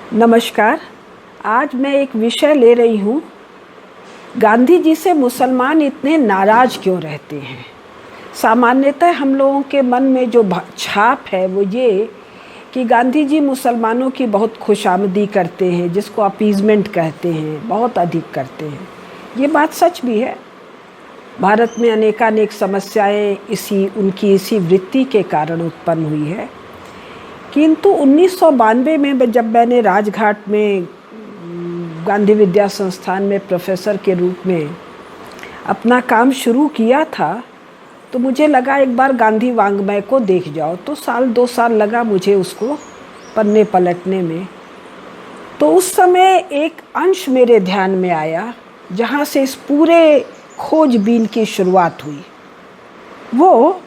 नमस्कार। आज मैं एक विषय ले रही हूँ, गांधी जी से मुसलमान इतने नाराज़ क्यों रहते हैं। सामान्यतः हम लोगों के मन में जो छाप है वो ये कि गांधी जी मुसलमानों की बहुत खुशामदी करते हैं, जिसको अपीज़मेंट कहते हैं, बहुत अधिक करते हैं। ये बात सच भी है। भारत में अनेकानेक समस्याएं उनकी इसी वृत्ति के कारण उत्पन्न हुई है। किंतु 1992 में जब मैंने राजघाट में गांधी विद्या संस्थान में प्रोफेसर के रूप में अपना काम शुरू किया था, तो मुझे लगा एक बार गांधी वाङ्मय को देख जाओ। तो साल 2 साल लगा मुझे उसको पन्ने पलटने में। तो उस समय एक अंश मेरे ध्यान में आया, जहाँ से इस पूरे खोजबीन की शुरुआत हुई। वो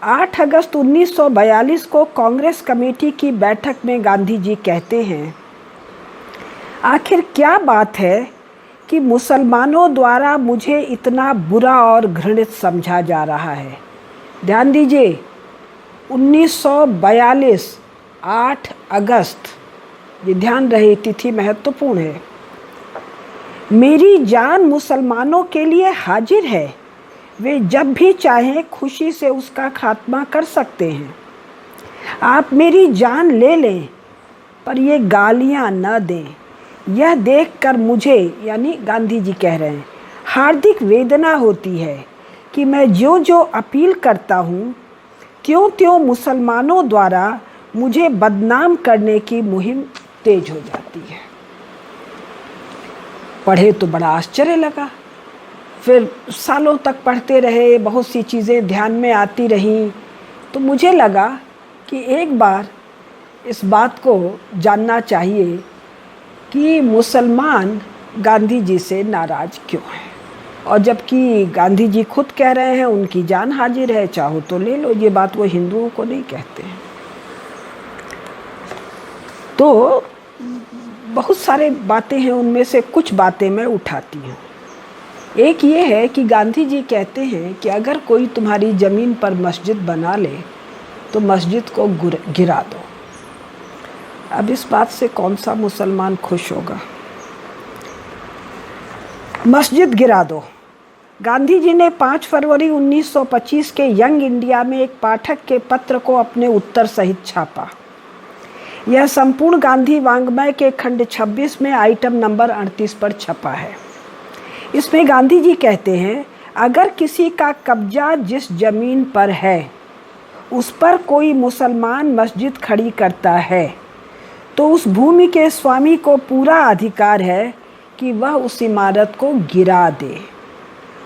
8 अगस्त 1942 को कांग्रेस कमेटी की बैठक में गांधी जी कहते हैं, आखिर क्या बात है कि मुसलमानों द्वारा मुझे इतना बुरा और घृणित समझा जा रहा है। ध्यान दीजिए, 1942 8 अगस्त, ये ध्यान रहे, तिथि महत्वपूर्ण है। मेरी जान मुसलमानों के लिए हाजिर है, वे जब भी चाहें खुशी से उसका खात्मा कर सकते हैं। आप मेरी जान ले लें, पर ये गालियां न दें। यह देखकर मुझे, यानी गांधी जी कह रहे हैं, हार्दिक वेदना होती है कि मैं जो जो अपील करता हूँ, त्यों त्यों मुसलमानों द्वारा मुझे बदनाम करने की मुहिम तेज हो जाती है। पढ़े तो बड़ा आश्चर्य लगा। फिर सालों तक पढ़ते रहे, बहुत सी चीज़ें ध्यान में आती रहीं। तो मुझे लगा कि एक बार इस बात को जानना चाहिए कि मुसलमान गांधी जी से नाराज़ क्यों हैं। और जबकि गांधी जी खुद कह रहे हैं उनकी जान हाजिर है, चाहो तो ले लो। ये बात वो हिंदुओं को नहीं कहते हैं। तो बहुत सारे बातें हैं, उनमें से कुछ बातें मैं उठाती हूँ। एक ये है कि गांधी जी कहते हैं कि अगर कोई तुम्हारी ज़मीन पर मस्जिद बना ले तो मस्जिद को गिरा दो। अब इस बात से कौन सा मुसलमान खुश होगा। मस्जिद गिरा दो। गांधी जी ने 5 फरवरी 1925 के यंग इंडिया में एक पाठक के पत्र को अपने उत्तर सहित छापा। यह संपूर्ण गांधी वाङ्मय के खंड 26 में आइटम नंबर 38 पर छपा है। इसमें गांधी जी कहते हैं, अगर किसी का कब्जा जिस जमीन पर है उस पर कोई मुसलमान मस्जिद खड़ी करता है, तो उस भूमि के स्वामी को पूरा अधिकार है कि वह उस इमारत को गिरा दे,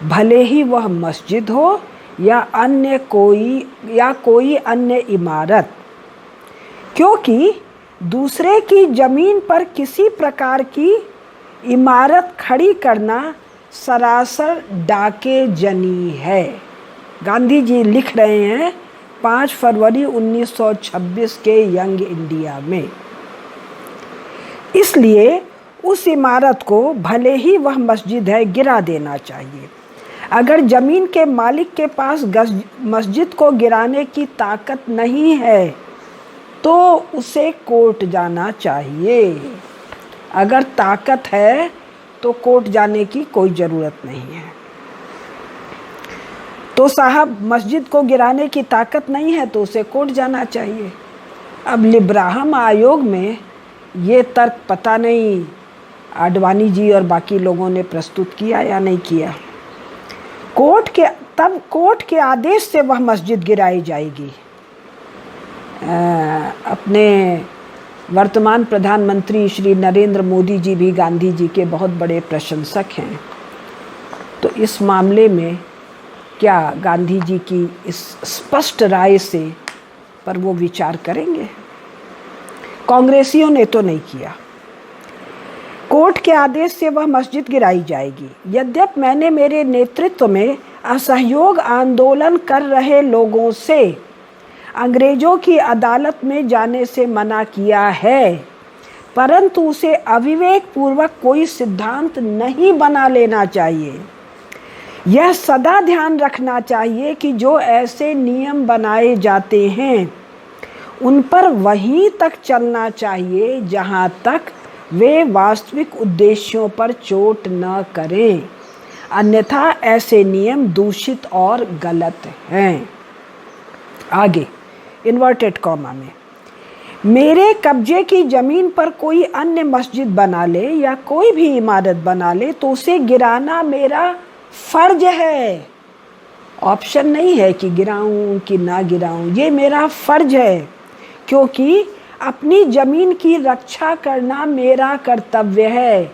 भले ही वह मस्जिद हो या कोई अन्य इमारत। क्योंकि दूसरे की जमीन पर किसी प्रकार की इमारत खड़ी करना सरासर डाके जनी है। गांधी जी लिख रहे हैं 5 फरवरी 1926 के यंग इंडिया में। इसलिए उस इमारत को, भले ही वह मस्जिद है, गिरा देना चाहिए। अगर ज़मीन के मालिक के पास मस्जिद को गिराने की ताकत नहीं है तो उसे कोर्ट जाना चाहिए। अगर ताकत है तो कोर्ट जाने की कोई ज़रूरत नहीं है। तो साहब, मस्जिद को गिराने की ताकत नहीं है तो उसे कोर्ट जाना चाहिए। अब लिब्राहम आयोग में ये तर्क पता नहीं आडवाणी जी और बाकी लोगों ने प्रस्तुत किया या नहीं किया। कोर्ट के आदेश से वह मस्जिद गिराई जाएगी। अपने वर्तमान प्रधानमंत्री श्री नरेंद्र मोदी जी भी गांधी जी के बहुत बड़े प्रशंसक हैं। तो इस मामले में क्या गांधी जी की इस स्पष्ट राय से पर वो विचार करेंगे? कांग्रेसियों ने तो नहीं किया। कोर्ट के आदेश से वह मस्जिद गिराई जाएगी। यद्यपि मैंने मेरे नेतृत्व में असहयोग आंदोलन कर रहे लोगों से अंग्रेजों की अदालत में जाने से मना किया है, परंतु उसे अविवेक पूर्वक कोई सिद्धांत नहीं बना लेना चाहिए। यह सदा ध्यान रखना चाहिए कि जो ऐसे नियम बनाए जाते हैं उन पर वहीं तक चलना चाहिए जहां तक वे वास्तविक उद्देश्यों पर चोट न करें, अन्यथा ऐसे नियम दूषित और गलत हैं। आगे इन्वर्टेड कॉमा में, मेरे कब्जे की जमीन पर कोई अन्य मस्जिद बना ले या कोई भी इमारत बना ले तो उसे गिराना मेरा फर्ज है। ऑप्शन नहीं है कि गिराऊं कि ना गिराऊं, ये मेरा फर्ज है, क्योंकि अपनी जमीन की रक्षा करना मेरा कर्तव्य है।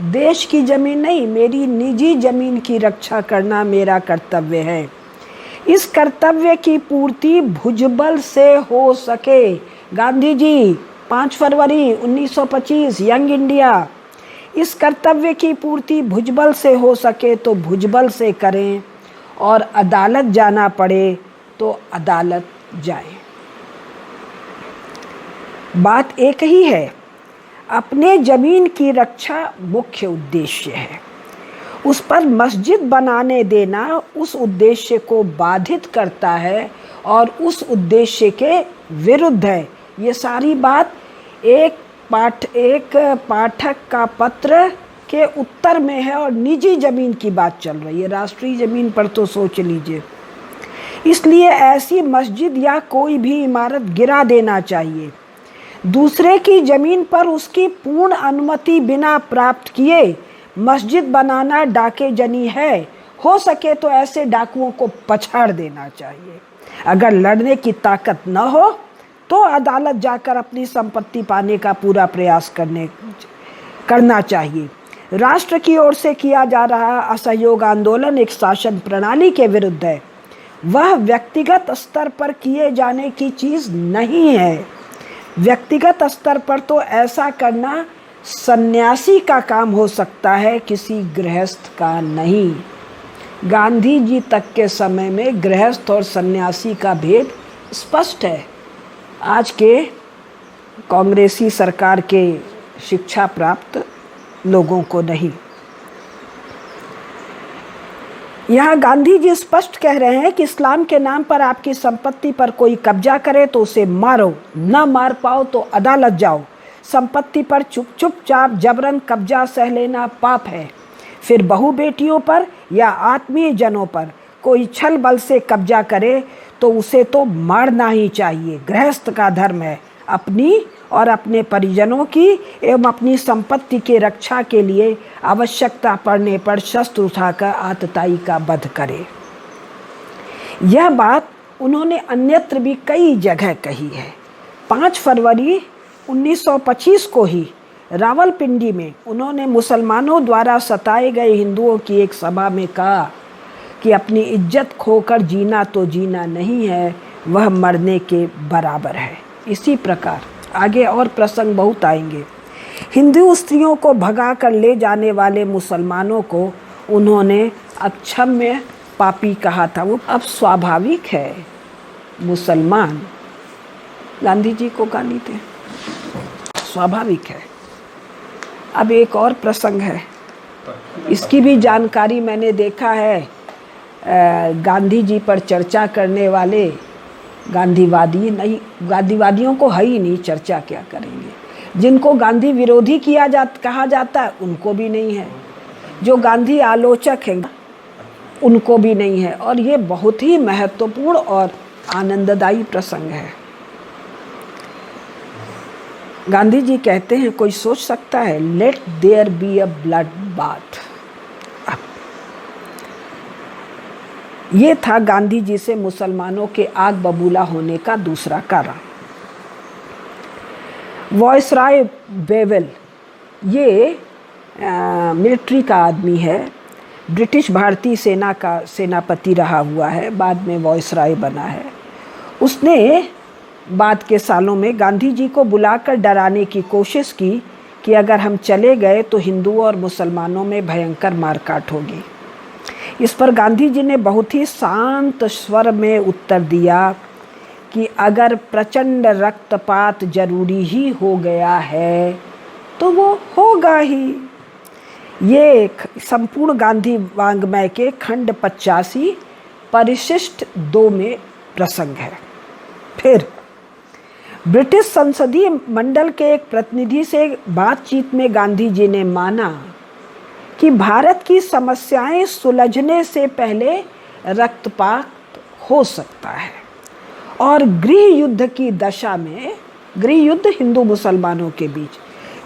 देश की जमीन नहीं, मेरी निजी जमीन की रक्षा करना मेरा कर्तव्य है। इस कर्तव्य की पूर्ति भुजबल से हो सके। गांधी जी 5 फरवरी 1925, यंग इंडिया। इस कर्तव्य की पूर्ति भुजबल से हो सके तो भुजबल से करें, और अदालत जाना पड़े तो अदालत जाएं। बात एक ही है, अपने जमीन की रक्षा मुख्य उद्देश्य है। उस पर मस्जिद बनाने देना उस उद्देश्य को बाधित करता है और उस उद्देश्य के विरुद्ध है। ये सारी बात एक पाठक का पत्र के उत्तर में है और निजी ज़मीन की बात चल रही है। राष्ट्रीय ज़मीन पर तो सोच लीजिए। इसलिए ऐसी मस्जिद या कोई भी इमारत गिरा देना चाहिए। दूसरे की ज़मीन पर उसकी पूर्ण अनुमति बिना प्राप्त किए मस्जिद बनाना डाकेजनी है। हो सके तो ऐसे डाकुओं को पछाड़ देना चाहिए। अगर लड़ने की ताकत न हो तो अदालत जाकर अपनी संपत्ति पाने का पूरा प्रयास करना चाहिए। राष्ट्र की ओर से किया जा रहा असहयोग आंदोलन एक शासन प्रणाली के विरुद्ध है। वह व्यक्तिगत स्तर पर किए जाने की चीज़ नहीं है। व्यक्तिगत स्तर पर तो ऐसा करना सन्यासी का काम हो सकता है, किसी गृहस्थ का नहीं। गांधी जी तक के समय में गृहस्थ और सन्यासी का भेद स्पष्ट है। आज के कांग्रेसी सरकार के शिक्षा प्राप्त लोगों को नहीं। यहाँ गांधी जी स्पष्ट कह रहे हैं कि इस्लाम के नाम पर आपकी संपत्ति पर कोई कब्जा करे तो उसे मारो, न मार पाओ तो अदालत जाओ। संपत्ति पर चुपचाप जबरन कब्जा सह लेना पाप है। फिर बहू बेटियों पर या आत्मीय जनों पर कोई छल बल से कब्जा करे तो उसे तो मारना ही चाहिए। गृहस्थ का धर्म है अपनी और अपने परिजनों की एवं अपनी संपत्ति के रक्षा के लिए आवश्यकता पड़ने पर शस्त्र उठाकर आतताई का वध करे। यह बात उन्होंने अन्यत्र भी कई जगह कही है। 5 फरवरी 1925 को ही रावलपिंडी में उन्होंने मुसलमानों द्वारा सताए गए हिंदुओं की एक सभा में कहा कि अपनी इज्जत खोकर जीना तो जीना नहीं है, वह मरने के बराबर है। इसी प्रकार आगे और प्रसंग बहुत आएंगे। हिंदू स्त्रियों को भगा कर ले जाने वाले मुसलमानों को उन्होंने अक्षम्य पापी कहा था। वो अब स्वाभाविक है, मुसलमान गांधी जी को गाली दें, स्वाभाविक है। अब एक और प्रसंग है, इसकी भी जानकारी मैंने देखा है। गांधी जी पर चर्चा करने वाले गांधीवादियों को है ही नहीं, चर्चा क्या करेंगे। जिनको गांधी विरोधी कहा जाता है उनको भी नहीं है, जो गांधी आलोचक हैं उनको भी नहीं है। और ये बहुत ही महत्वपूर्ण और आनंददायी प्रसंग है। गांधी जी कहते हैं, कोई सोच सकता है, let there be a blood bath. ये था गांधी जी से मुसलमानों के आग बबूला होने का दूसरा कारण। वॉयसराय बेवेल ये मिलिट्री का आदमी है, ब्रिटिश भारतीय सेना का सेनापति रहा हुआ है, बाद में वॉयसराय बना है। उसने बाद के सालों में गांधी जी को बुलाकर डराने की कोशिश की कि अगर हम चले गए तो हिंदुओं और मुसलमानों में भयंकर मारकाट होगी। इस पर गांधी जी ने बहुत ही शांत स्वर में उत्तर दिया कि अगर प्रचंड रक्तपात जरूरी ही हो गया है तो वो होगा ही। ये संपूर्ण गांधी वाङ्मय के खंड 85 परिशिष्ट 2 में प्रसंग है। फिर ब्रिटिश संसदीय मंडल के एक प्रतिनिधि से बातचीत में गांधी जी ने माना कि भारत की समस्याएं सुलझने से पहले रक्तपात हो सकता है और गृह युद्ध की दशा में, गृह युद्ध हिंदू मुसलमानों के बीच,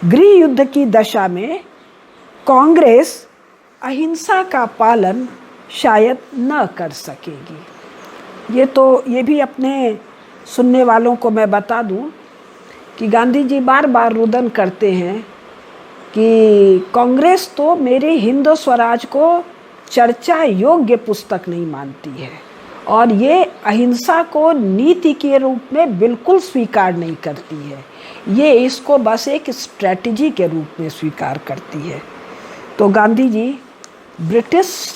गृह युद्ध की दशा में कांग्रेस अहिंसा का पालन शायद न कर सकेगी। ये भी अपने सुनने वालों को मैं बता दूं कि गांधी जी बार बार रुदन करते हैं कि कांग्रेस तो मेरे हिंद स्वराज को चर्चा योग्य पुस्तक नहीं मानती है और ये अहिंसा को नीति के रूप में बिल्कुल स्वीकार नहीं करती है, ये इसको बस एक स्ट्रेटजी के रूप में स्वीकार करती है। तो Gandhi ji British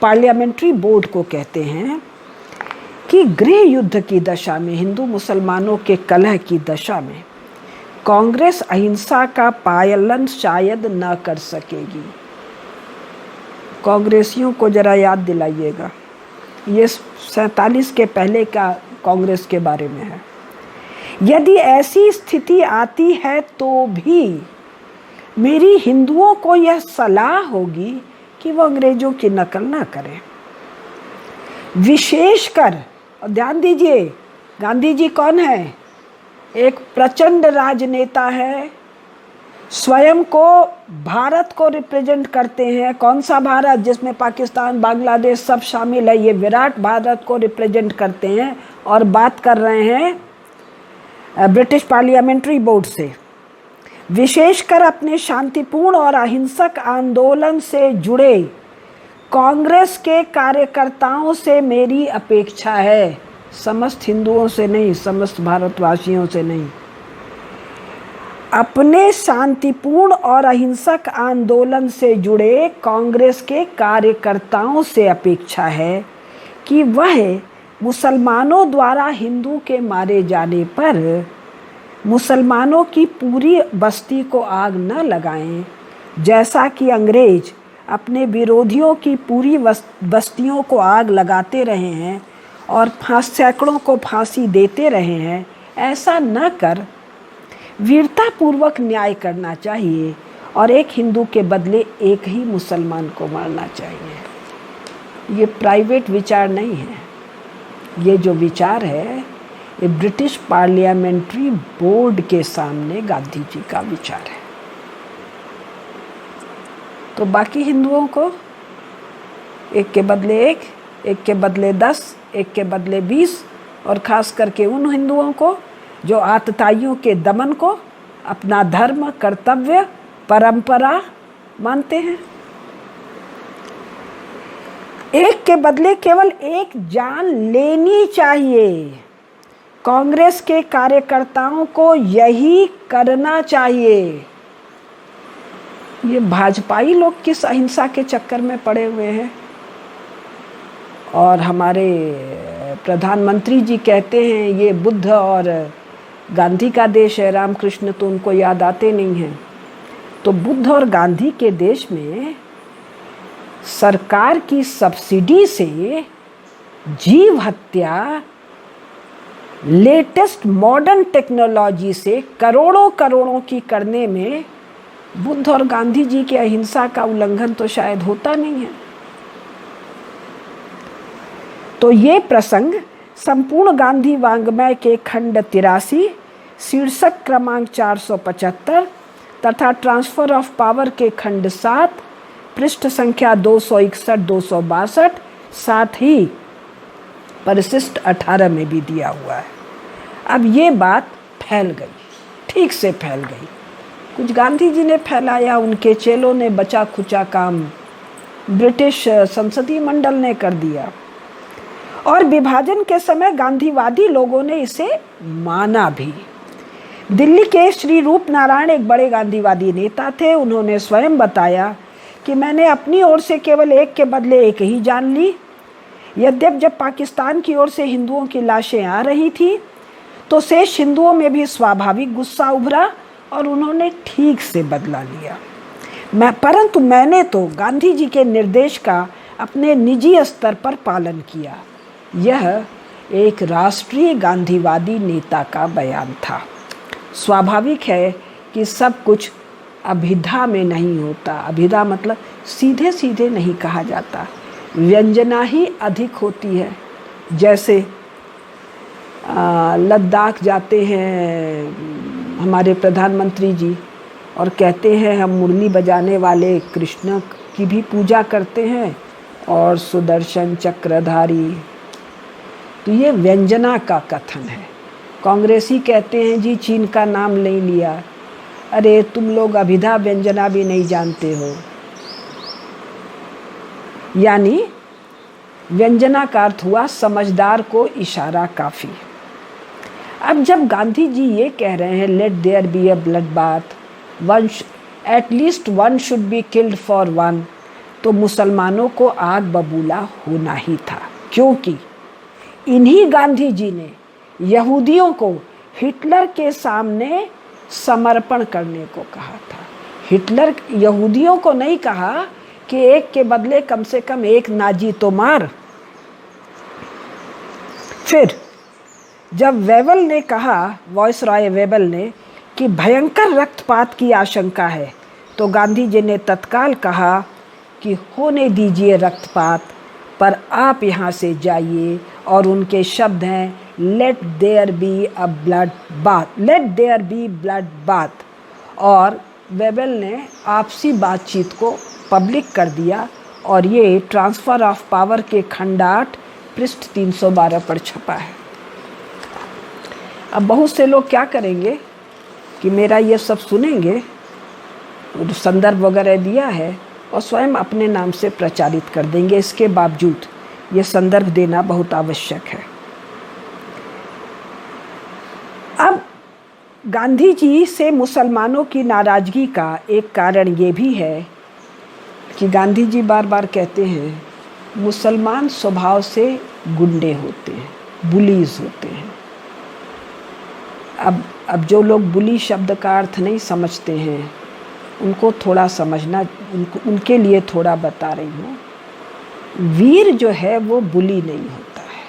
parliamentary board को कहते हैं कि गृह युद्ध की दशा में, हिंदू मुसलमानों के कलह की दशा में कांग्रेस अहिंसा का पालन शायद न कर सकेगी। कांग्रेसियों को जरा याद दिलाइएगा, ये 47 के पहले का कांग्रेस के बारे में है। यदि ऐसी स्थिति आती है तो भी मेरी हिंदुओं को यह सलाह होगी कि वो अंग्रेजों की नकल ना करें। विशेषकर, और ध्यान दीजिए, गांधी जी कौन है? एक प्रचंड राजनेता है, स्वयं को भारत को रिप्रेजेंट करते हैं। कौन सा भारत? जिसमें पाकिस्तान, बांग्लादेश सब शामिल है। ये विराट भारत को रिप्रेजेंट करते हैं और बात कर रहे हैं ब्रिटिश पार्लियामेंट्री बोर्ड से। विशेषकर अपने शांतिपूर्ण और अहिंसक आंदोलन से जुड़े कांग्रेस के कार्यकर्ताओं से मेरी अपेक्षा है, समस्त हिंदुओं से नहीं, समस्त भारतवासियों से नहीं, अपने शांतिपूर्ण और अहिंसक आंदोलन से जुड़े कांग्रेस के कार्यकर्ताओं से अपेक्षा है कि वह मुसलमानों द्वारा हिंदू के मारे जाने पर मुसलमानों की पूरी बस्ती को आग न लगाएं, जैसा कि अंग्रेज अपने विरोधियों की पूरी बस्तियों को आग लगाते रहे हैं और सैकड़ों को फांसी देते रहे हैं। ऐसा न कर वीरतापूर्वक न्याय करना चाहिए और एक हिंदू के बदले एक ही मुसलमान को मारना चाहिए। ये प्राइवेट विचार नहीं है, ये जो विचार है ये ब्रिटिश पार्लियामेंट्री बोर्ड के सामने गांधी जी का विचार है। तो बाकी हिंदुओं को एक के बदले एक के बदले 10, एक के बदले 20, और ख़ास करके उन हिंदुओं को जो आतताइयों के दमन को अपना धर्म, कर्तव्य, परंपरा मानते हैं। एक के बदले केवल एक जान लेनी चाहिए। कांग्रेस के कार्यकर्ताओं को यही करना चाहिए। ये भाजपाई लोग किस अहिंसा के चक्कर में पड़े हुए हैं। और हमारे प्रधानमंत्री जी कहते हैं ये बुद्ध और गांधी का देश है, रामकृष्ण तो उनको याद आते नहीं हैं। तो बुद्ध और गांधी के देश में सरकार की सब्सिडी से जीव हत्या लेटेस्ट मॉडर्न टेक्नोलॉजी से करोड़ों करोड़ों की करने में बुद्ध और गांधी जी के अहिंसा का उल्लंघन तो शायद होता नहीं है। तो ये प्रसंग संपूर्ण गांधी वाङ्मय के खंड 83, शीर्षक क्रमांक 475 तथा ट्रांसफर ऑफ पावर के खंड 7, पृष्ठ संख्या 261-262, साथ ही परिशिष्ट 18 में भी दिया हुआ है। अब ये बात फैल गई, ठीक से फैल गई। कुछ गांधी जी ने फैलाया, उनके चेलों ने बचा खुचा काम ब्रिटिश संसदीय मंडल ने कर दिया और विभाजन के समय गांधीवादी लोगों ने इसे माना भी। दिल्ली के श्री रूप नारायण एक बड़े गांधीवादी नेता थे। उन्होंने स्वयं बताया कि मैंने अपनी ओर से केवल एक के बदले एक ही जान ली। यद्यप जब पाकिस्तान की ओर से हिंदुओं की लाशें आ रही थी तो शेष हिंदुओं में भी स्वाभाविक गुस्सा उभरा और उन्होंने ठीक से बदला लिया। परंतु मैंने तो गांधी जी के निर्देश का अपने निजी स्तर पर पालन किया। यह एक राष्ट्रीय गांधीवादी नेता का बयान था। स्वाभाविक है कि सब कुछ अभिधा में नहीं होता। अभिधा मतलब सीधे सीधे नहीं कहा जाता, व्यंजना ही अधिक होती है। जैसे लद्दाख जाते हैं हमारे प्रधानमंत्री जी और कहते हैं हम मुरली बजाने वाले कृष्ण की भी पूजा करते हैं और सुदर्शन चक्रधारी, तो ये व्यंजना का कथन है। कांग्रेसी कहते हैं जी चीन का नाम नहीं लिया। अरे तुम लोग अभिधा व्यंजना भी नहीं जानते हो। यानी व्यंजना का अर्थ हुआ समझदार को इशारा काफ़ी। अब जब गांधी जी ये कह रहे हैं let there be a blood bath, one at least one should be killed for one, तो मुसलमानों को आग बबूला होना ही था, क्योंकि इन्हीं गांधी जी ने यहूदियों को हिटलर के सामने समर्पण करने को कहा था। हिटलर यहूदियों को नहीं कहा कि एक के बदले कम से कम एक नाजी तो मार। फिर जब वेबल ने कहा, वॉइसरॉय वेबल ने, कि भयंकर रक्तपात की आशंका है, तो गांधी जी ने तत्काल कहा कि होने दीजिए रक्तपात, पर आप यहाँ से जाइए। और उनके शब्द हैं let there be a blood bath, late there B blood bath. और वेबल ने आपसी बातचीत को पब्लिक कर दिया और ये ट्रांसफ़र ऑफ पावर के खंड 8 पृष्ठ 312 पर छपा है। अब बहुत से लोग क्या करेंगे कि मेरा ये सब सुनेंगे, संदर्भ वगैरह दिया है, और स्वयं अपने नाम से प्रचारित कर देंगे। इसके बावजूद ये संदर्भ देना बहुत आवश्यक है। अब गांधी जी से मुसलमानों की नाराज़गी का एक कारण ये भी है कि गांधी जी बार बार कहते हैं मुसलमान स्वभाव से गुंडे होते हैं, बुलीज होते हैं। अब जो लोग बुली शब्द का अर्थ नहीं समझते हैं उनको थोड़ा समझना, उनके लिए थोड़ा बता रही हूँ। वीर जो है वो बुली नहीं होता है,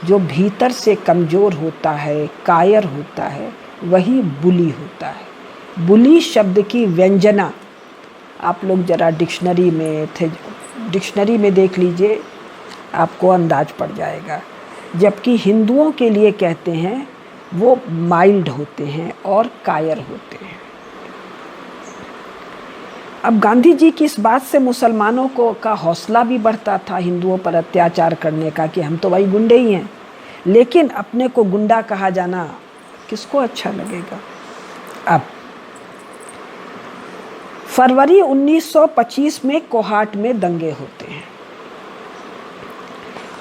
जो भीतर से कमज़ोर होता है, कायर होता है, वही बुली होता है। बुली शब्द की व्यंजना आप लोग ज़रा डिक्शनरी में देख लीजिए, आपको अंदाज पड़ जाएगा। जबकि हिंदुओं के लिए कहते हैं वो माइल्ड होते हैं और कायर होते हैं। अब गांधी जी की इस बात से मुसलमानों को का हौसला भी बढ़ता था हिंदुओं पर अत्याचार करने का कि हम तो भाई गुंडे ही हैं, लेकिन अपने को गुंडा कहा जाना किसको अच्छा लगेगा। अब फरवरी 1925 में कोहाट में दंगे होते हैं।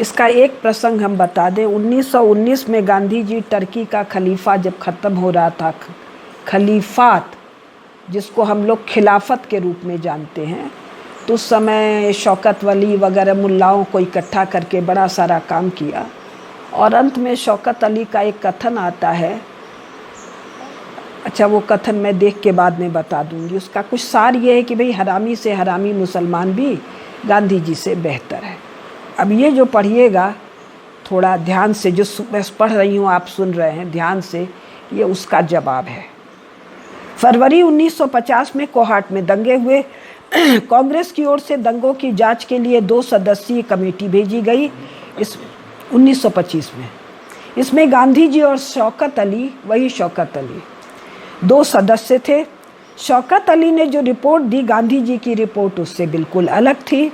इसका एक प्रसंग हम बता दें। 1919 में गांधी जी टर्की का खलीफा जब ख़त्म हो रहा था, खलीफात जिसको हम लोग खिलाफत के रूप में जानते हैं, तो उस समय शौकत वली वगैरह मुल्लाओं को इकट्ठा करके बड़ा सारा काम किया। और अंत में शौकत अली का एक कथन आता है, अच्छा वो कथन मैं देख के बाद में बता दूंगी। उसका कुछ सार ये है कि भाई हरामी से हरामी मुसलमान भी गांधी जी से बेहतर है। अब ये जो पढ़िएगा थोड़ा ध्यान से, जो मैं पढ़ रही हूँ आप सुन रहे हैं ध्यान से, ये उसका जवाब है। फरवरी 1950 में कोहाट में दंगे हुए। कांग्रेस की ओर से दंगों की जांच के लिए 2 सदस्यीय कमेटी भेजी गई इस 1925 में। इसमें गांधी जी और शौकत अली, वही शौकत अली, 2 सदस्य थे। शौकत अली ने जो रिपोर्ट दी, गांधी जी की रिपोर्ट उससे बिल्कुल अलग थी।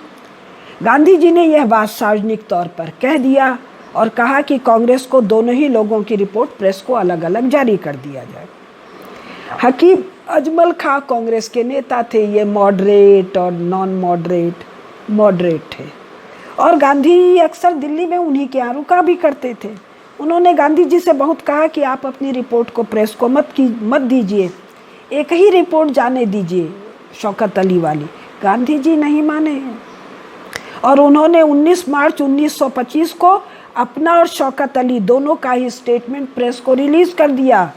गांधी जी ने यह बात सार्वजनिक तौर पर कह दिया और कहा कि कांग्रेस को दोनों ही लोगों की रिपोर्ट प्रेस को अलग अलग जारी कर दिया जाए। हकीम अजमल खां कांग्रेस के नेता थे। ये मॉडरेट और नॉन मॉडरेट थे। और गांधी अक्सर दिल्ली में उन्हीं के यहाँ रुका भी करते थे। उन्होंने गांधी जी से बहुत कहा कि आप अपनी रिपोर्ट को प्रेस को मत दीजिए, एक ही रिपोर्ट जाने दीजिए शौकत अली वाली। गांधी जी नहीं माने और उन्होंने 19 मार्च 1925 को अपना और शौकत अली दोनों का ही स्टेटमेंट प्रेस को रिलीज़ कर दिया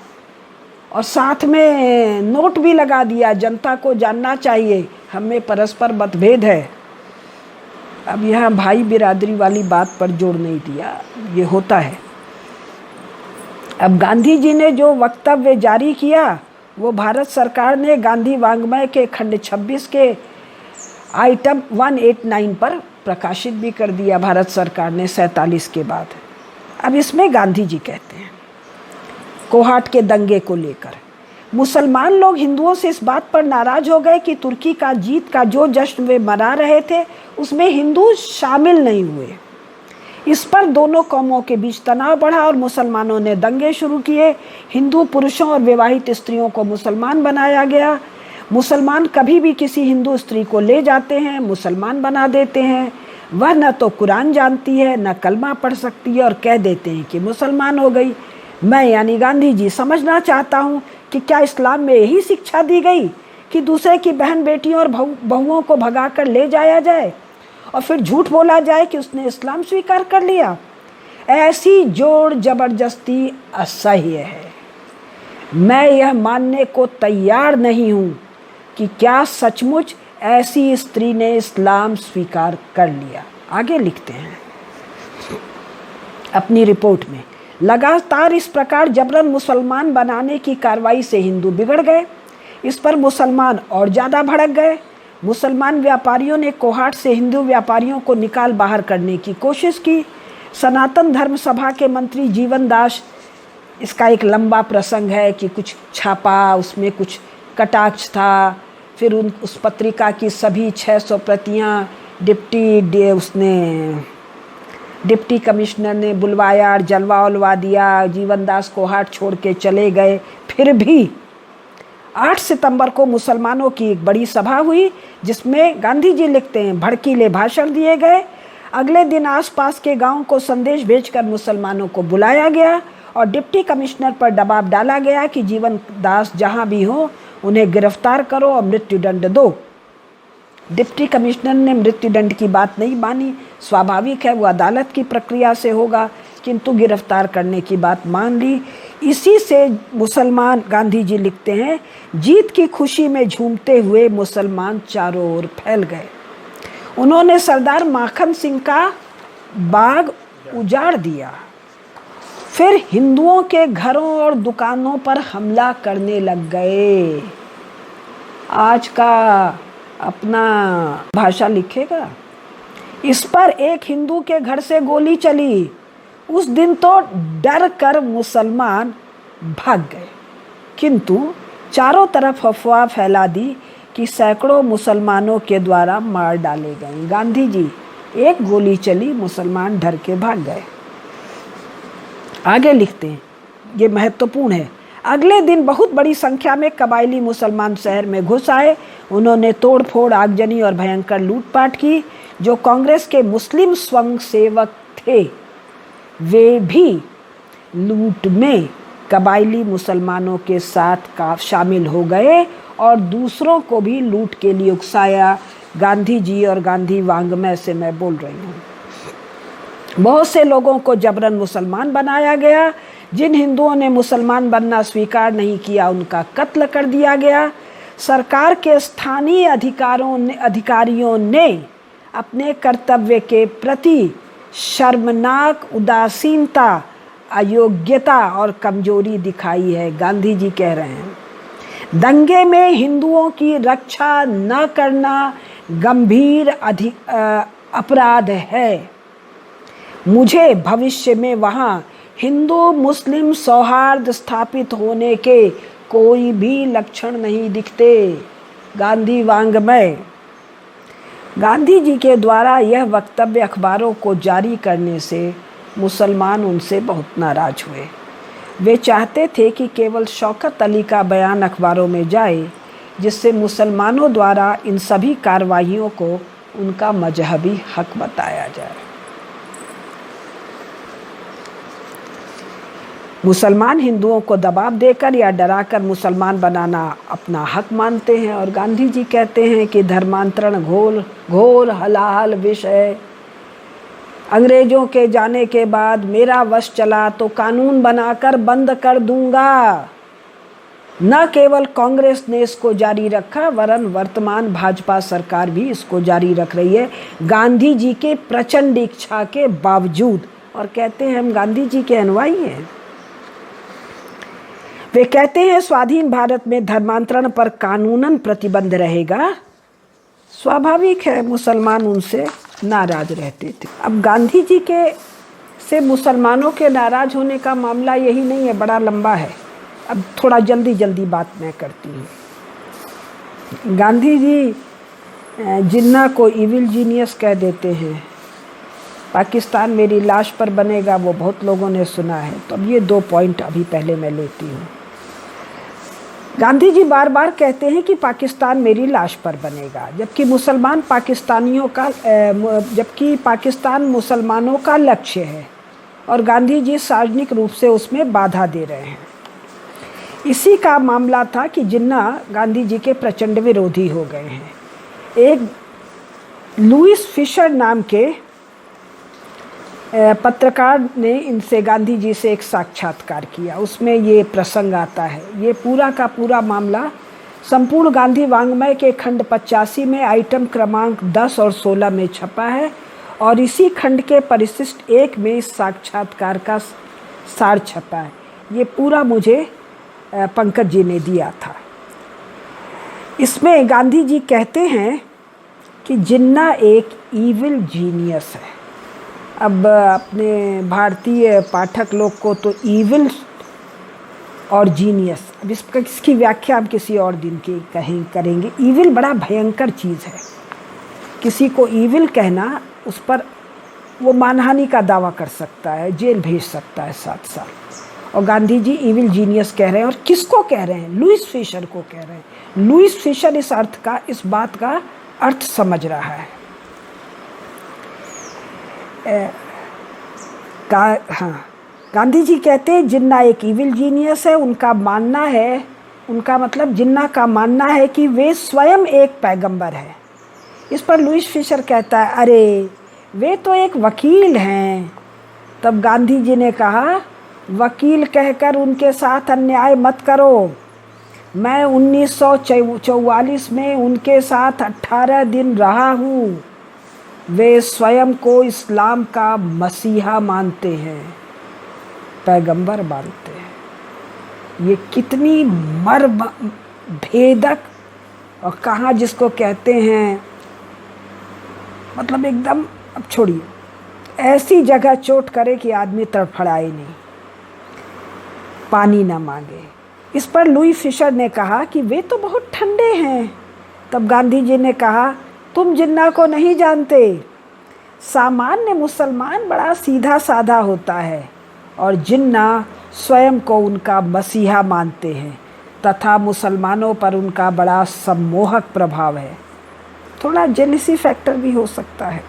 और साथ में नोट भी लगा दिया, जनता को जानना चाहिए हम में परस्पर मतभेद है। अब यहाँ भाई बिरादरी वाली बात पर जोर नहीं दिया, ये होता है। अब गांधी जी ने जो वक्तव्य जारी किया वो भारत सरकार ने गांधी वाङ्मय के खंड 26 के आइटम 189 पर प्रकाशित भी कर दिया भारत सरकार ने 47 के बाद। अब इसमें गांधी जी कहते हैं कोहाट के दंगे को लेकर मुसलमान लोग हिंदुओं से इस बात पर नाराज हो गए कि तुर्की का जीत का जो जश्न वे मना रहे थे उसमें हिंदू शामिल नहीं हुए। इस पर दोनों कौमों के बीच तनाव बढ़ा और मुसलमानों ने दंगे शुरू किए। हिंदू पुरुषों और विवाहित स्त्रियों को मुसलमान बनाया गया। मुसलमान कभी भी किसी हिंदू स्त्री को ले जाते हैं, मुसलमान बना देते हैं। वह न तो कुरान जानती है न कलमा पढ़ सकती है और कह देते हैं कि मुसलमान हो गई। मैं यानी गांधी जी समझना चाहता हूँ कि क्या इस्लाम में यही शिक्षा दी गई कि दूसरे की बहन बेटियों और बहुओं को भगाकर ले जाया जाए और फिर झूठ बोला जाए कि उसने इस्लाम स्वीकार कर लिया? ऐसी जोर जबरदस्ती असह्य है। मैं यह मानने को तैयार नहीं हूँ कि क्या सचमुच ऐसी स्त्री ने इस्लाम स्वीकार कर लिया। आगे लिखते हैं अपनी रिपोर्ट में, लगातार इस प्रकार जबरन मुसलमान बनाने की कार्रवाई से हिंदू बिगड़ गए। इस पर मुसलमान और ज़्यादा भड़क गए। मुसलमान व्यापारियों ने कोहाट से हिंदू व्यापारियों को निकाल बाहर करने की कोशिश की। सनातन धर्म सभा के मंत्री जीवन दास, इसका एक लंबा प्रसंग है कि कुछ छापा, उसमें कुछ कटाक्ष था। फिर उस पत्रिका की सभी 600 प्रतियाँ डिप्टी कमिश्नर ने बुलवाया और जलवा उलवा दिया। जीवनदास कोहाट छोड़ के चले गए। फिर भी 8 सितंबर को मुसलमानों की एक बड़ी सभा हुई जिसमें गांधी जी लिखते हैं भड़कीले भाषण दिए गए। अगले दिन आसपास के गांव को संदेश भेजकर मुसलमानों को बुलाया गया और डिप्टी कमिश्नर पर दबाव डाला गया कि जीवनदास जहां भी हो उन्हें गिरफ्तार करो और मृत्युदंड दो। डिप्टी कमिश्नर ने मृत्युदंड की बात नहीं मानी। स्वाभाविक है, वो अदालत की प्रक्रिया से होगा, किंतु गिरफ्तार करने की बात मान ली। इसी से मुसलमान, गांधी जी लिखते हैं, जीत की खुशी में झूमते हुए मुसलमान चारों ओर फैल गए। उन्होंने सरदार माखन सिंह का बाग उजाड़ दिया। फिर हिंदुओं के घरों और दुकानों पर हमला करने लग गए। आज का अपना भाषा लिखेगा। इस पर एक हिंदू के घर से गोली चली। उस दिन तो डर कर मुसलमान भाग गए, किंतु चारों तरफ अफवाह फैला दी कि सैकड़ों मुसलमानों के द्वारा मार डाले गए। गांधी जी, एक गोली चली, मुसलमान डर के भाग गए। आगे लिखते हैं, ये महत्वपूर्ण है। अगले दिन बहुत बड़ी संख्या में कबायली मुसलमान शहर में घुस आए। उन्होंने तोड़फोड़, आगजनी और भयंकर लूटपाट की। जो कांग्रेस के मुस्लिम स्वयंसेवक थे वे भी लूट में कबायली मुसलमानों के साथ शामिल हो गए और दूसरों को भी लूट के लिए उकसाया। गांधी जी और गांधी वाङ्मय से मैं बोल रही हूँ। बहुत से लोगों को जबरन मुसलमान बनाया गया। जिन हिंदुओं ने मुसलमान बनना स्वीकार नहीं किया उनका कत्ल कर दिया गया। सरकार के स्थानीय अधिकारियों ने अपने कर्तव्य के प्रति शर्मनाक उदासीनता, अयोग्यता और कमजोरी दिखाई है। गांधी जी कह रहे हैं, दंगे में हिंदुओं की रक्षा न करना गंभीर अपराध है। मुझे भविष्य में वहाँ हिंदू मुस्लिम सौहार्द स्थापित होने के कोई भी लक्षण नहीं दिखते। गांधी वाङ्मय। गांधी जी के द्वारा यह वक्तव्य अखबारों को जारी करने से मुसलमान उनसे बहुत नाराज हुए। वे चाहते थे कि केवल शौकत अली का बयान अखबारों में जाए, जिससे मुसलमानों द्वारा इन सभी कार्रवाइयों को उनका मजहबी हक बताया जाए। मुसलमान हिंदुओं को दबाव देकर या डराकर मुसलमान बनाना अपना हक मानते हैं और गांधी जी कहते हैं कि धर्मांतरण घोर हलाहल विष है। अंग्रेजों के जाने के बाद मेरा वश चला तो कानून बनाकर बंद कर दूंगा। न केवल कांग्रेस ने इसको जारी रखा वरन वर्तमान भाजपा सरकार भी इसको जारी रख रही है, गांधी जी के प्रचंड इच्छा के बावजूद। और कहते हैं हम गांधी जी के अनुयायी हैं। वे कहते हैं स्वाधीन भारत में धर्मांतरण पर कानूनन प्रतिबंध रहेगा। स्वाभाविक है, मुसलमान उनसे नाराज रहते थे। अब गांधी जी के से मुसलमानों के नाराज होने का मामला यही नहीं है, बड़ा लंबा है। अब थोड़ा जल्दी जल्दी बात मैं करती हूँ। गांधी जी जिन्ना को इविल जीनियस कह देते हैं। पाकिस्तान मेरी लाश पर बनेगा, वो बहुत लोगों ने सुना है। तो अब ये 2 पॉइंट अभी पहले मैं लेती हूँ। गांधी जी बार बार कहते हैं कि पाकिस्तान मेरी लाश पर बनेगा, जबकि पाकिस्तान मुसलमानों का लक्ष्य है और गांधी जी सार्वजनिक रूप से उसमें बाधा दे रहे हैं। इसी का मामला था कि जिन्ना गांधी जी के प्रचंड विरोधी हो गए हैं। एक लुईस फिशर नाम के पत्रकार ने इनसे गांधी जी से एक साक्षात्कार किया। उसमें ये प्रसंग आता है। ये पूरा का पूरा मामला संपूर्ण गांधी वाङ्मय के खंड 85 में आइटम क्रमांक 10 और 16 में छपा है और इसी खंड के परिशिष्ट 1 में इस साक्षात्कार का सार छपा है। ये पूरा मुझे पंकज जी ने दिया था। इसमें गांधी जी कहते हैं कि जिन्ना एक इविल जीनियस है। अब अपने भारतीय पाठक लोग को तो इविल और जीनियस, अब इसकी व्याख्या हम किसी और दिन की करेंगे। इविल बड़ा भयंकर चीज़ है। किसी को इविल कहना, उस पर वो मानहानि का दावा कर सकता है, जेल भेज सकता है 7 साल। और गांधी जी इविल जीनियस कह रहे हैं। और किसको कह रहे हैं? लुईस फिशर को कह रहे हैं। लुईस फिशर इस बात का अर्थ समझ रहा है। हाँ, गांधी जी कहते हैं जिन्ना एक इविल जीनियस है। उनका मतलब जिन्ना का मानना है कि वे स्वयं एक पैगंबर है। इस पर लुईस फिशर कहता है, अरे वे तो एक वकील हैं। तब गांधी जी ने कहा, वकील कहकर उनके साथ अन्याय मत करो। मैं 1944 में उनके साथ 18 दिन रहा हूँ। वे स्वयं को इस्लाम का मसीहा मानते हैं, पैगंबर मानते हैं। ये कितनी मर्म भेदक और कहाँ जिसको कहते हैं, मतलब एकदम, अब छोड़िए, ऐसी जगह चोट करे कि आदमी तड़फड़ाए नहीं, पानी ना मांगे। इस पर लुई फिशर ने कहा कि वे तो बहुत ठंडे हैं। तब गांधी जी ने कहा, तुम जिन्ना को नहीं जानते। सामान्य मुसलमान बड़ा सीधा साधा होता है और जिन्ना स्वयं को उनका मसीहा मानते हैं तथा मुसलमानों पर उनका बड़ा सम्मोहक प्रभाव है। थोड़ा जेलिसी फैक्टर भी हो सकता है।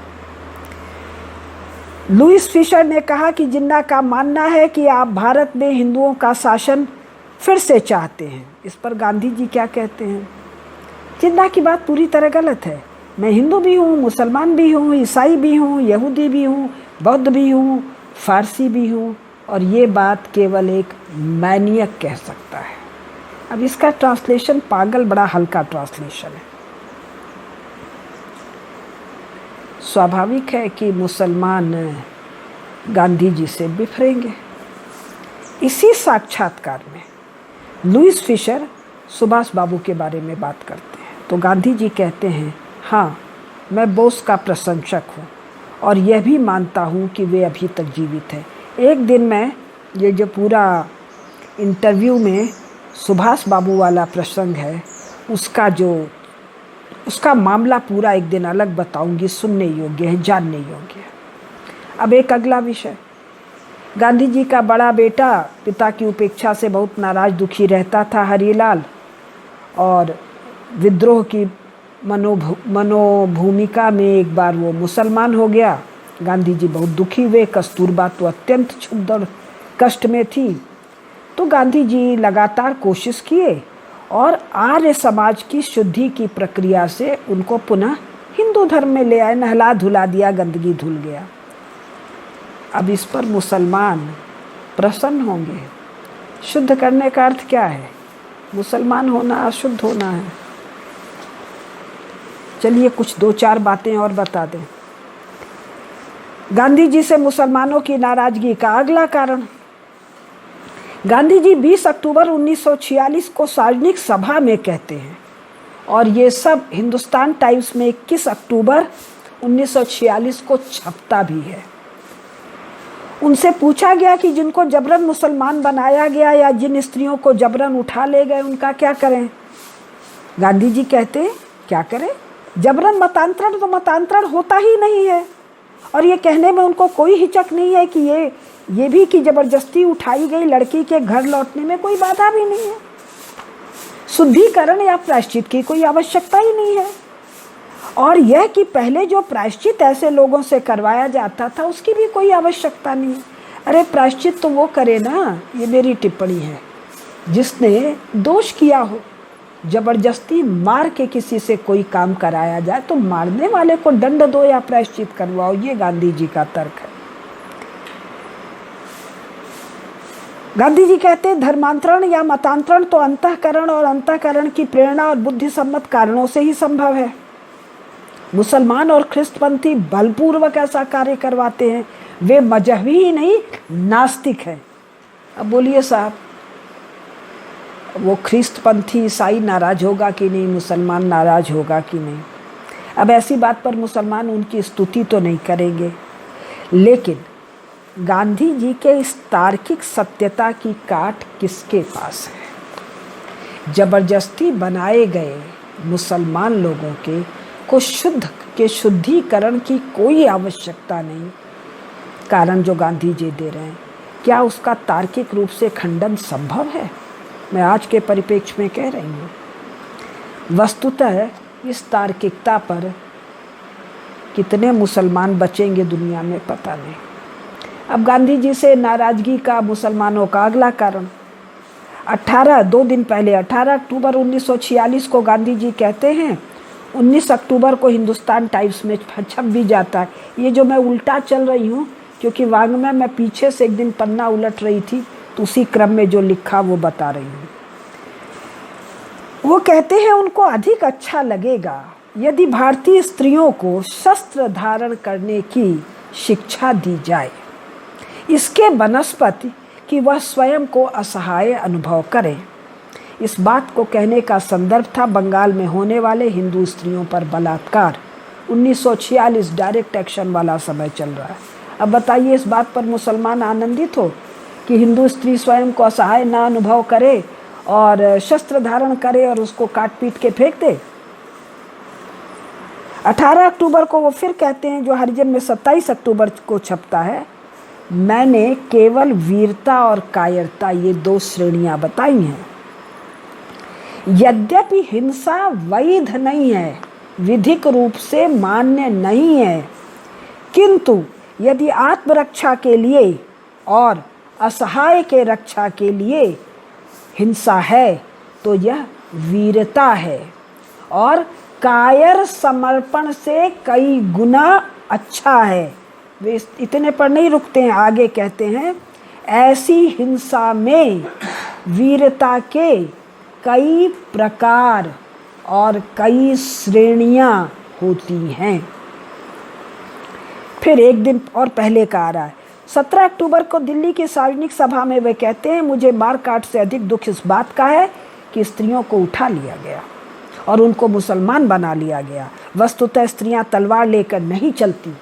लुईस फिशर ने कहा कि जिन्ना का मानना है कि आप भारत में हिंदुओं का शासन फिर से चाहते हैं। इस पर गांधी जी क्या कहते हैं, जिन्ना की बात पूरी तरह गलत है। मैं हिंदू भी हूँ, मुसलमान भी हूँ, ईसाई भी हूँ, यहूदी भी हूँ, बौद्ध भी हूँ, फारसी भी हूँ, और ये बात केवल एक मैनियक कह सकता है। अब इसका ट्रांसलेशन पागल बड़ा हल्का ट्रांसलेशन है। स्वाभाविक है कि मुसलमान गांधी जी से बिफरेंगे। इसी साक्षात्कार में लुईस फिशर सुभाष बाबू के बारे में बात करते हैं तो गांधी जी कहते हैं, हाँ, मैं बोस का प्रशंसक हूँ और यह भी मानता हूँ कि वे अभी तक जीवित हैं। एक दिन मैं ये जो पूरा इंटरव्यू में सुभाष बाबू वाला प्रसंग है, उसका मामला पूरा एक दिन अलग बताऊंगी। सुनने योग्य है, जानने योग्य है। अब एक अगला विषय, गांधी जी का बड़ा बेटा पिता की उपेक्षा से बहुत नाराज दुखी रहता था, हरिलाल, और विद्रोह की मनोभूमिका में एक बार वो मुसलमान हो गया। गांधी जी बहुत दुखी हुए। कस्तूरबा तो अत्यंत क्षुब्ध और कष्ट में थी। तो गांधी जी लगातार कोशिश किए और आर्य समाज की शुद्धि की प्रक्रिया से उनको पुनः हिंदू धर्म में ले आए, नहला धुला दिया, गंदगी धुल गया। अब इस पर मुसलमान प्रसन्न होंगे। शुद्ध करने का अर्थ क्या है? मुसलमान होना अशुद्ध होना है। चलिए कुछ 2-4 बातें और बता दें। गांधी जी से मुसलमानों की नाराजगी का अगला कारण। गांधी जी 20 अक्टूबर 1946 को सार्वजनिक सभा में कहते हैं, और ये सब हिंदुस्तान टाइम्स में 21 अक्टूबर 1946 को छपता भी है। उनसे पूछा गया कि जिनको जबरन मुसलमान बनाया गया या जिन स्त्रियों को जबरन उठा ले गए उनका क्या करें। गांधी जी कहते क्या करें, जबरन मतांतरण तो मतांतरण होता ही नहीं है, और ये कहने में उनको कोई हिचक नहीं है कि ये भी कि जबरदस्ती उठाई गई लड़की के घर लौटने में कोई बाधा भी नहीं है। शुद्धिकरण या प्रायश्चित की कोई आवश्यकता ही नहीं है, और यह कि पहले जो प्रायश्चित ऐसे लोगों से करवाया जाता था उसकी भी कोई आवश्यकता नहीं है। अरे प्रायश्चित तो वो करे ना, ये मेरी टिप्पणी है, जिसने दोष किया हो। जबरदस्ती मार के किसी से कोई काम कराया जाए तो मारने वाले को दंड दो या प्रायश्चित करवाओ, ये गांधी जी का तर्क है। गांधी जी कहते हैं धर्मांतरण या मतांतरण तो अंतःकरण और अंतःकरण की प्रेरणा और बुद्धिसम्मत कारणों से ही संभव है। मुसलमान और ख्रिस्तपंथी बलपूर्वक ऐसा कार्य करवाते हैं, वे मजहबी ही नहीं नास्तिक हैं। अब बोलिए साहब, वो ख्रिस्तपंथी ईसाई नाराज होगा कि नहीं, मुसलमान नाराज होगा कि नहीं। अब ऐसी बात पर मुसलमान उनकी स्तुति तो नहीं करेंगे, लेकिन गांधी जी के इस तार्किक सत्यता की काट किसके पास है। जबरदस्ती बनाए गए मुसलमान लोगों को शुद्धिकरण की कोई आवश्यकता नहीं। कारण जो गांधी जी दे रहे हैं, क्या उसका तार्किक रूप से खंडन संभव है? मैं आज के परिप्रेक्ष्य में कह रही हूँ। वस्तुतः इस तार्किकता पर कितने मुसलमान बचेंगे दुनिया में पता नहीं। अब गांधी जी से नाराजगी का मुसलमानों का अगला कारण। 2 दिन पहले 18 अक्टूबर 1946 को गांधी जी कहते हैं, 19 अक्टूबर को हिंदुस्तान टाइम्स में छप भी जाता है। ये जो मैं उल्टा चल रही हूँ, क्योंकि वांग्मय में पीछे से एक दिन पन्ना उलट रही थी, तो उसी क्रम में जो लिखा वो बता रही हूँ। वो कहते हैं उनको अधिक अच्छा लगेगा यदि भारतीय स्त्रियों को शस्त्र धारण करने की शिक्षा दी जाए, इसके बनस्पत कि वह स्वयं को असहाय अनुभव करें। इस बात को कहने का संदर्भ था बंगाल में होने वाले हिंदू स्त्रियों पर बलात्कार। 1946 डायरेक्ट एक्शन वाला समय चल रहा है। अब बताइए, इस बात पर मुसलमान आनंदित हो कि हिंदू स्त्री स्वयं को असहाय ना अनुभव करे और शस्त्र धारण करे और उसको काट पीट के फेंक दे। 18 अक्टूबर को वो फिर कहते हैं, जो हरिजन में 27 अक्टूबर को छपता है, मैंने केवल वीरता और कायरता ये 2 श्रेणियां बताई हैं। यद्यपि हिंसा वैध नहीं है, विधिक रूप से मान्य नहीं है, किंतु यदि आत्मरक्षा के लिए और असहाय के रक्षा के लिए हिंसा है तो यह वीरता है, और कायर समर्पण से कई गुना अच्छा है। वे इतने पर नहीं रुकते हैं, आगे कहते हैं, ऐसी हिंसा में वीरता के कई प्रकार और कई श्रेणियां होती हैं। फिर एक दिन और पहले का आ रहा है, 17 अक्टूबर को दिल्ली की सार्वजनिक सभा में वे कहते हैं, मुझे मार काट से अधिक दुख इस बात का है कि स्त्रियों को उठा लिया गया और उनको मुसलमान बना लिया गया। वस्तुतः स्त्रियां तलवार लेकर नहीं चलती,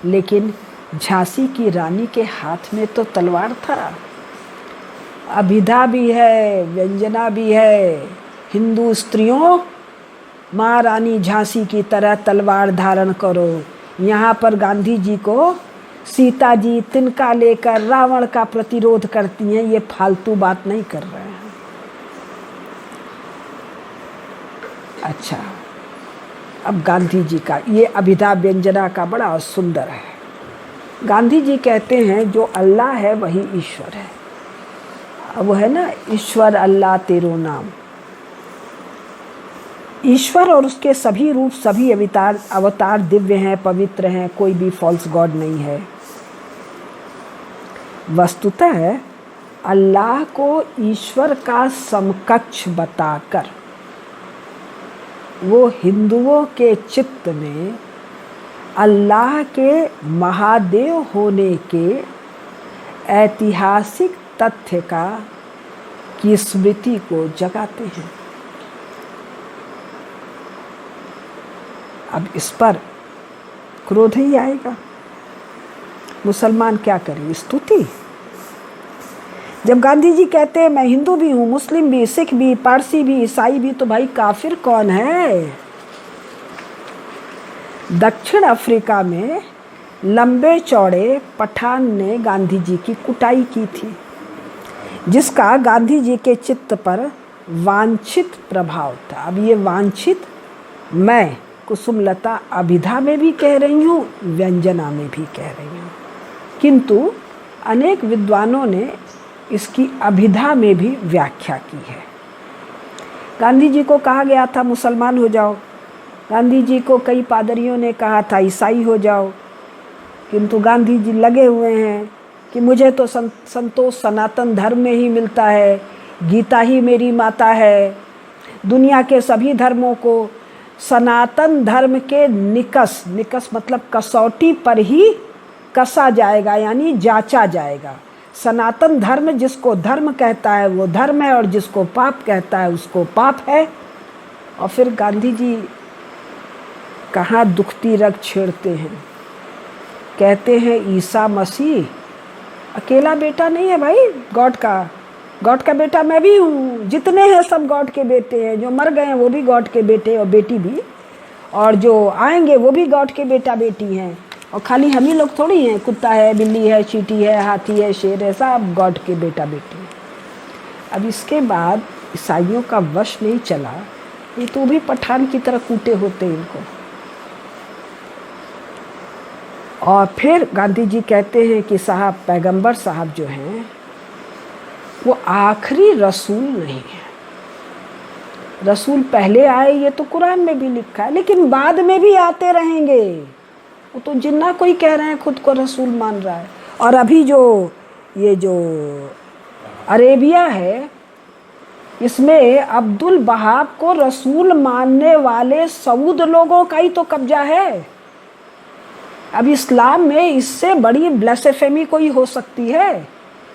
लेकिन झांसी की रानी के हाथ में तो तलवार था। अभिधा भी है, व्यंजना भी है। हिंदू स्त्रियों, माँ रानी झांसी की तरह तलवार धारण करो। यहाँ पर गांधी जी को सीता जी तिनका लेकर रावण का प्रतिरोध करती हैं, ये फालतू बात नहीं कर रहे हैं। अच्छा, अब गांधी जी का ये अभिधा व्यंजना का बड़ा सुंदर है। गांधी जी कहते हैं, जो अल्लाह है वही ईश्वर है। अब वो है ना, ईश्वर अल्लाह तेरो नाम। ईश्वर और उसके सभी रूप, सभी अवतार दिव्य हैं, पवित्र हैं, कोई भी फॉल्स गॉड नहीं है। वस्तुतः अल्लाह को ईश्वर का समकक्ष बताकर वो हिंदुओं के चित्त में अल्लाह के महादेव होने के ऐतिहासिक तथ्य की स्मृति को जगाते हैं। अब इस पर क्रोध ही आएगा। मुसलमान क्या करें? स्तुति। जब गांधी जी कहते हैं मैं हिंदू भी हूँ, मुस्लिम भी, सिख भी, पारसी भी, ईसाई भी, तो भाई काफिर कौन है? दक्षिण अफ्रीका में लंबे चौड़े पठान ने गांधी जी की कुटाई की थी, जिसका गांधी जी के चित्त पर वांछित प्रभाव था। अब ये वांछित मैं कुसुमलता अभिधा में भी कह रही हूँ, व्यंजना में भी कह रही हूँ, किंतु अनेक विद्वानों ने इसकी अभिधा में भी व्याख्या की है। गांधी जी को कहा गया था मुसलमान हो जाओ, गांधी जी को कई पादरियों ने कहा था ईसाई हो जाओ, किंतु गांधी जी लगे हुए हैं कि मुझे तो संतोष सनातन धर्म में ही मिलता है, गीता ही मेरी माता है। दुनिया के सभी धर्मों को सनातन धर्म के निकस मतलब कसौटी पर ही कसा जाएगा, यानी जांचा जाएगा। सनातन धर्म जिसको धर्म कहता है वो धर्म है, और जिसको पाप कहता है उसको पाप है। और फिर गांधी जी कहाँ दुखती रग छेड़ते हैं, कहते हैं ईसा मसीह अकेला बेटा नहीं है भाई गॉड का बेटा मैं भी हूँ। जितने हैं सब गॉड के बेटे हैं, जो मर गए हैं वो भी गॉड के बेटे और बेटी भी, और जो आएंगे वो भी गॉड के बेटा बेटी हैं। और खाली हम ही लोग थोड़ी हैं, कुत्ता है, बिल्ली है, चींटी है, हाथी है, शेर है, सब गॉड के बेटा बेटी हैं। अब इसके बाद ईसाइयों का वश नहीं चला, ये तो भी पठान की तरह कूटे होते इनको। और फिर गांधी जी कहते हैं कि साहब पैगंबर साहब जो हैं वो आखिरी रसूल नहीं है। रसूल पहले आए ये तो कुरान में भी लिखा है, लेकिन बाद में भी आते रहेंगे। वो तो जिन्ना कोई कह रहे हैं खुद को रसूल मान रहा है। और अभी ये जो अरेबिया है, इसमें अब्दुल वहाब को रसूल मानने वाले सऊद लोगों का ही तो कब्जा है। अब इस्लाम में इससे बड़ी ब्लेसेफेमी कोई हो सकती है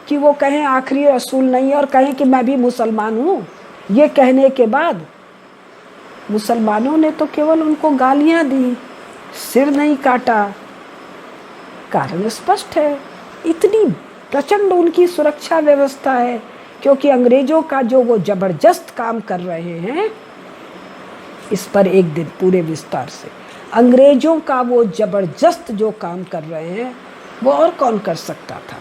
कि वो कहें आखिरी रसूल नहीं, और कहें कि मैं भी मुसलमान हूँ। ये कहने के बाद मुसलमानों ने तो केवल उनको गालियाँ दी, सिर नहीं काटा। कारण स्पष्ट है, इतनी प्रचंड उनकी सुरक्षा व्यवस्था है, क्योंकि अंग्रेजों का जो वो जबरदस्त काम कर रहे हैं, इस पर एक दिन पूरे विस्तार से, अंग्रेजों का वो जबरदस्त जो काम कर रहे हैं वो और कौन कर सकता था।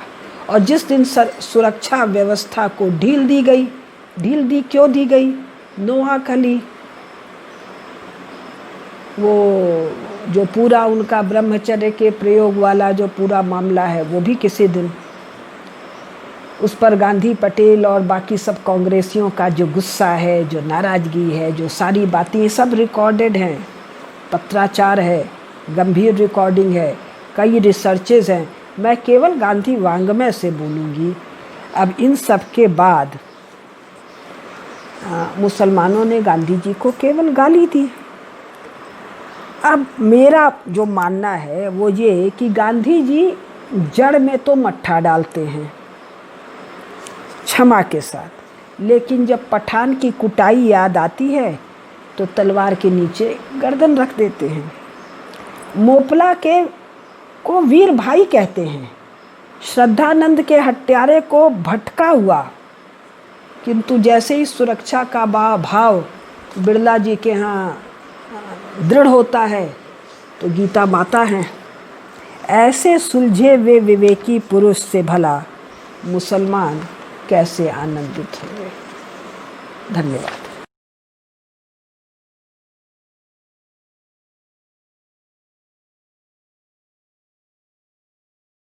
और जिस दिन सुरक्षा व्यवस्था को ढील दी क्यों दी गई? नोहा खली, वो जो पूरा उनका ब्रह्मचर्य के प्रयोग वाला जो पूरा मामला है, वो भी किसी दिन उस पर गांधी, पटेल और बाकी सब कांग्रेसियों का जो गुस्सा है, जो नाराज़गी है, जो सारी बातें सब रिकॉर्डेड हैं, पत्राचार है, गंभीर रिकॉर्डिंग है, कई रिसर्चेज हैं। मैं केवल गांधी वांग्मय से बोलूँगी। अब इन सब के बाद मुसलमानों ने गांधी जी को केवल गाली दी। अब मेरा जो मानना है वो ये कि गांधी जी जड़ में तो मट्ठा डालते हैं क्षमा के साथ, लेकिन जब पठान की कुटाई याद आती है तो तलवार के नीचे गर्दन रख देते हैं। मोपला को वीर भाई कहते हैं, श्रद्धानंद के हत्यारे को भटका हुआ, किंतु जैसे ही सुरक्षा का भाव बिरला जी के यहाँ दृढ़ होता है तो गीता माता हैं। ऐसे सुलझे वे विवेकी पुरुष से भला मुसलमान कैसे आनंदित होंगे। धन्यवाद।